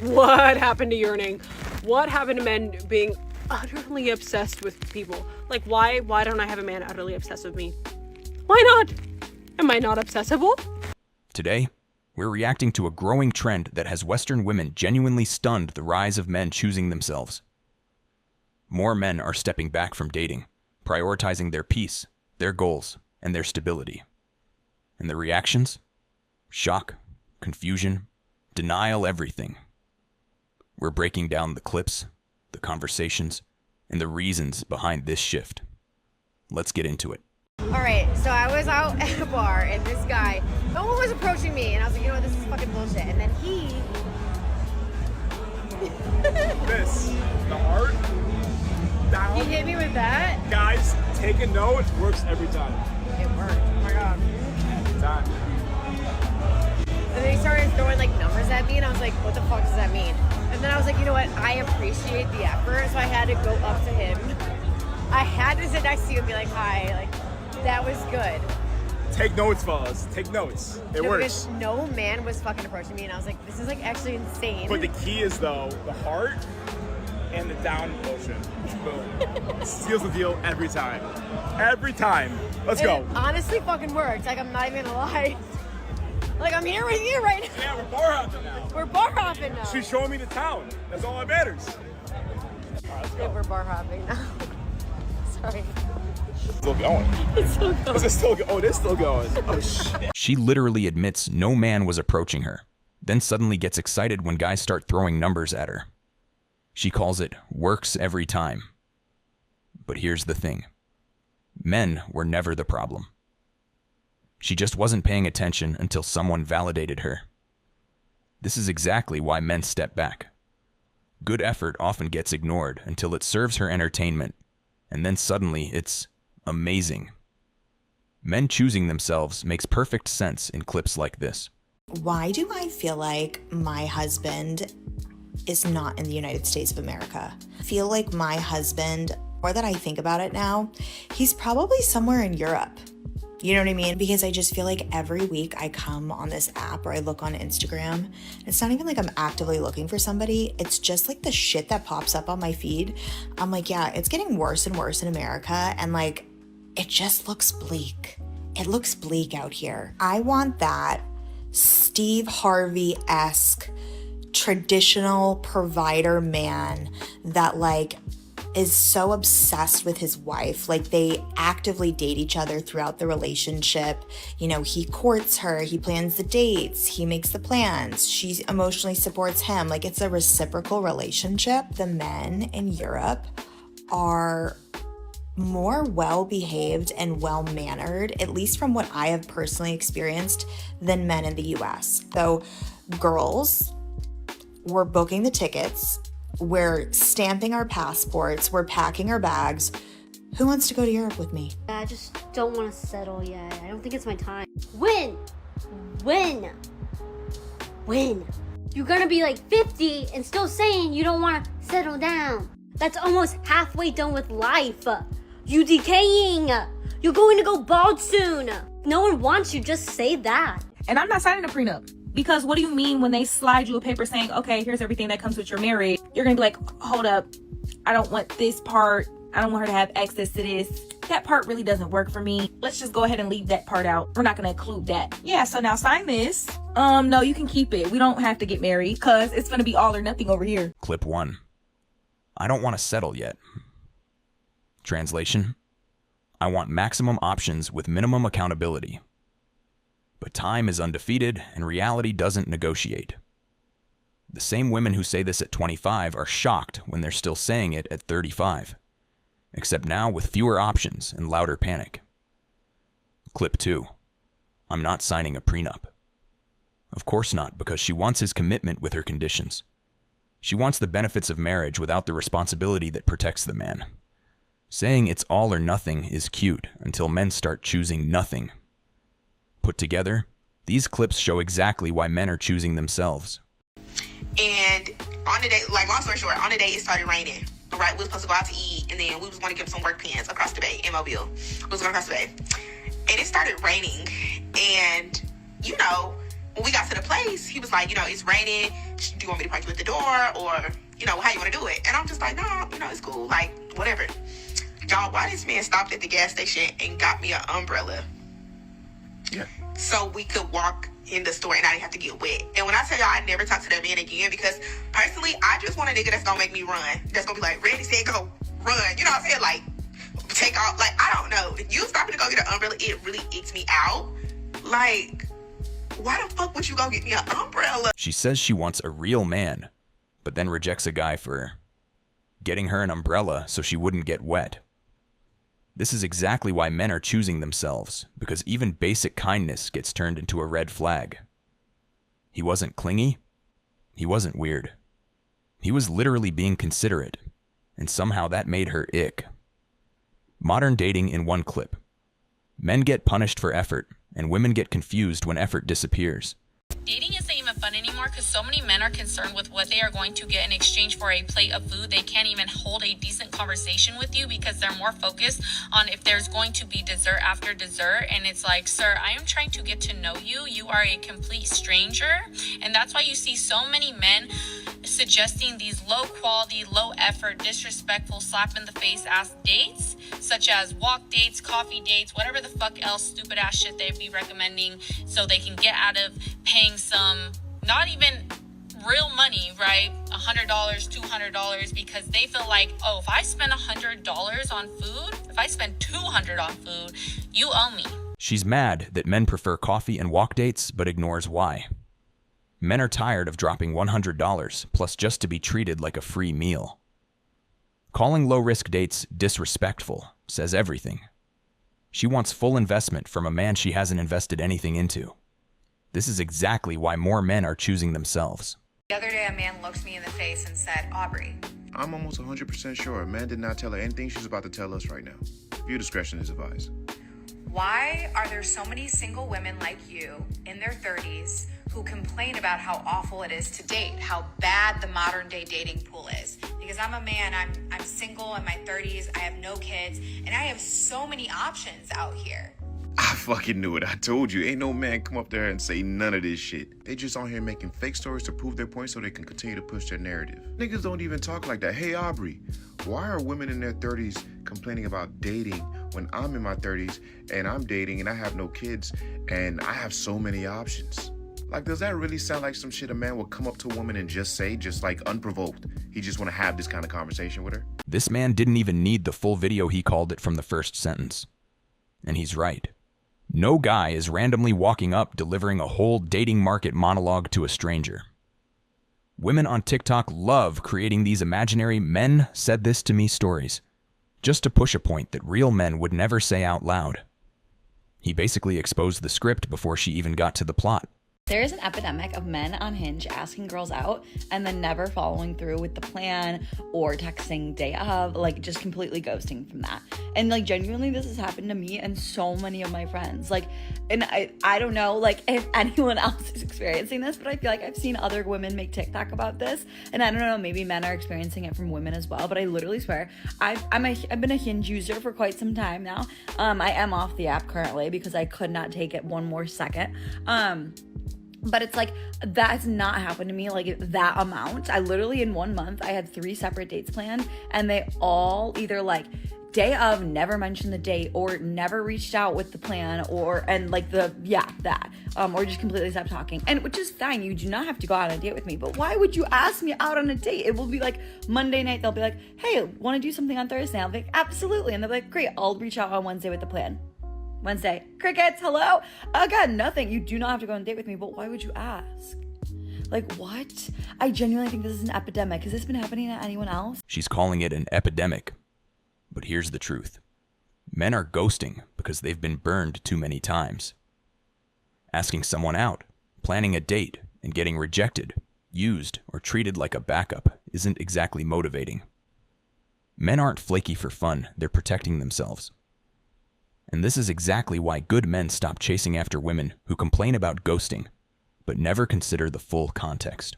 What happened to yearning? What happened to men being utterly obsessed with people? Like, why don't I have a man utterly obsessed with me? Why not? Am I not obsessible? Today, we're reacting to a growing trend that has Western women genuinely stunned the rise of men choosing themselves. More men are stepping back from dating, prioritizing their peace, their goals, and their stability. And the reactions? Shock, confusion, denial, everything. We're breaking down the clips, the conversations, and the reasons behind this shift. Let's get into it. All right, so I was out at a bar and this guy, no one was approaching me, and I was like, you know what, this is fucking bullshit. And then he... This, the heart, down. He hit me with that. Guys, take a note, works every time. It worked. Oh my god. Every time. And then he started throwing like numbers at me, and I was like, what the fuck does that mean? And then I was like, you know what, I appreciate the effort, so I had to go up to him. I had to sit next to you and be like, hi, like, that was good. Take notes, fellas. Take notes. It No, works. because no man was fucking approaching me, and I was like, this is like actually insane. But the key is though, the heart and the down motion. Boom. Seals the deal every time. Every time. Let's And go. it honestly fucking worked. Like, I'm not even gonna lie. Like, I'm here with you right now. Yeah, we're bar hopping now. We're bar hopping now. She's showing me the town. That's all that matters. All right, let's Yeah, go. we're bar hopping now. Sorry. Still going. It's so good. Is it still going? Oh, it is still going. Oh, shit. She literally admits no man was approaching her, then suddenly gets excited when guys start throwing numbers at her. She calls it works every time. But here's the thing. Men were never the problem. She just wasn't paying attention until someone validated her. This is exactly why men step back. Good effort often gets ignored until it serves her entertainment, and then suddenly it's amazing. Men choosing themselves makes perfect sense in clips like this. Why do I feel like my husband is not in the United States of America? I feel like my husband, more that I think about it now, he's probably somewhere in Europe. You know what I mean? Because I just feel like every week I come on this app or I look on Instagram. It's not even like I'm actively looking for somebody. It's just like the shit that pops up on my feed. I'm like, yeah, it's getting worse and worse in America. And like, it just looks bleak. It looks bleak out here. I want that Steve Harvey-esque traditional provider man that like is so obsessed with his wife. Like they actively date each other throughout the relationship. You know, he courts her, he plans the dates, he makes the plans, she emotionally supports him. Like it's a reciprocal relationship. The men in Europe are more well-behaved and well-mannered, at least from what I have personally experienced, than men in the US. So girls, we're booking the tickets, we're stamping our passports, we're packing our bags. Who wants to go to Europe with me? I just don't want to settle yet. I don't think it's my time. When? When? You're gonna be like 50 and still saying you don't want to settle down. That's almost halfway done with life. You decaying. You're going to go bald soon. No one wants you, just say that. And I'm not signing a prenup. Because what do you mean when they slide you a paper saying, okay, here's everything that comes with your marriage? You're going to be like, hold up. I don't want this part. I don't want her to have access to this. That part really doesn't work for me. Let's just go ahead and leave that part out. We're not going to include that. Yeah, so now sign this. No, you can keep it. We don't have to get married because it's going to be all or nothing over here. Clip 1. I don't want to settle yet. Translation: I want maximum options with minimum accountability. But time is undefeated and reality doesn't negotiate. The same women who say this at 25 are shocked when they're still saying it at 35, except now with fewer options and louder panic. Clip 2. I'm not signing a prenup. Of course not, because she wants his commitment with her conditions. She wants the benefits of marriage without the responsibility that protects the man. Saying it's all or nothing is cute until men start choosing nothing. Put together, these clips show exactly why men are choosing themselves. And on the day, like long story short, on the day it started raining. Right, we was supposed to go out to eat, and then we was going to get some work pants across the bay in Mobile. We was going across the bay, and it started raining. And you know, when we got to the place, he was like, you know, it's raining. do you want me to park you at the door, or, you know, how you want to do it? And I'm just like, nah, you know, it's cool, like, whatever. Y'all, why this man stopped at the gas station and got me an umbrella? Yeah. So we could walk in the store and I didn't have to get wet. And when I tell y'all I never talk to that man again, because personally, I just want a nigga that's gonna make me run. That's gonna be like, ready, set, go, run. You know what I'm saying? Like, take off. Like, I don't know. You stopping to go get an umbrella, it really icks me out. Like, why the fuck would you go get me an umbrella? She says she wants a real man, but then rejects a guy for getting her an umbrella so she wouldn't get wet. This is exactly why men are choosing themselves, because even basic kindness gets turned into a red flag. He wasn't clingy. He wasn't weird. He was literally being considerate, and somehow that made her ick. Modern dating in one clip. Men get punished for effort, and women get confused when effort disappears. Dating isn't even fun anymore because so many men are concerned with what they are going to get in exchange for a plate of food. They can't even hold a decent conversation with you because they're more focused on if there's going to be dessert after dessert. And it's like, sir, I am trying to get to know you. You are a complete stranger. And that's why you see so many men suggesting these low quality, low effort, disrespectful, slap in the face ass dates, such as walk dates, coffee dates, whatever the fuck else stupid ass shit they'd be recommending so they can get out of paying some, not even real money, right? $100, $200, because they feel like, oh, if I spend $100 on food, if I spend $200 on food, you owe me. She's mad that men prefer coffee and walk dates, but ignores why. Men are tired of dropping $100 plus just to be treated like a free meal. Calling low-risk dates disrespectful says everything. She wants full investment from a man she hasn't invested anything into. This is exactly why more men are choosing themselves. The other day, a man looked me in the face and said, Aubrey. I'm almost 100% sure a man did not tell her anything she's about to tell us right now. Viewer discretion is advised. Why are there so many single women like you in their 30s who complain about how awful it is to date, how bad the modern day dating pool is? Because I'm a man, I'm single in my 30s, I have no kids, and I have so many options out here. I fucking knew it. I told you. Ain't no man come up there and say none of this shit. They just on here making fake stories to prove their point so they can continue to push their narrative. Niggas don't even talk like that. Hey, Aubrey, why are women in their 30s complaining about dating when I'm in my 30s and I'm dating and I have no kids and I have so many options? Like, does that really sound like some shit a man will come up to a woman and just say, just like unprovoked? He just want to have this kind of conversation with her? This man didn't even need the full video, he called it from the first sentence. And he's right. No guy is randomly walking up delivering a whole dating market monologue to a stranger. Women on TikTok love creating these imaginary "men said this to me" stories, just to push a point that real men would never say out loud. He basically exposed the script before she even got to the plot. There is an epidemic of men on Hinge asking girls out and then never following through with the plan or texting day of, like just completely ghosting from that. And like genuinely this has happened to me and so many of my friends. Like, and I don't know like if anyone else is experiencing this, but I feel like I've seen other women make TikTok about this. And I don't know, maybe men are experiencing it from women as well, but I literally swear I've been a Hinge user for quite some time now. I am off the app currently because I could not take it one more second. But it's like, that has not happened to me, like that amount. I literally, in 1 month, I had 3 separate dates planned, and they all either like day of never mentioned the date or never reached out with the plan or just completely stopped talking. And which is fine, you do not have to go out on a date with me, but why would you ask me out on a date? It will be like Monday night, they'll be like, hey, want to do something on Thursday? I'll be like, absolutely. And they'll be like, great, I'll reach out on Wednesday with the plan. Wednesday, crickets, hello? I got nothing. You do not have to go on a date with me, but why would you ask? Like, what? I genuinely think this is an epidemic. Has this been happening to anyone else? She's calling it an epidemic. But here's the truth. Men are ghosting because they've been burned too many times. Asking someone out, planning a date, and getting rejected, used, or treated like a backup isn't exactly motivating. Men aren't flaky for fun, they're protecting themselves. And this is exactly why good men stop chasing after women who complain about ghosting, but never consider the full context.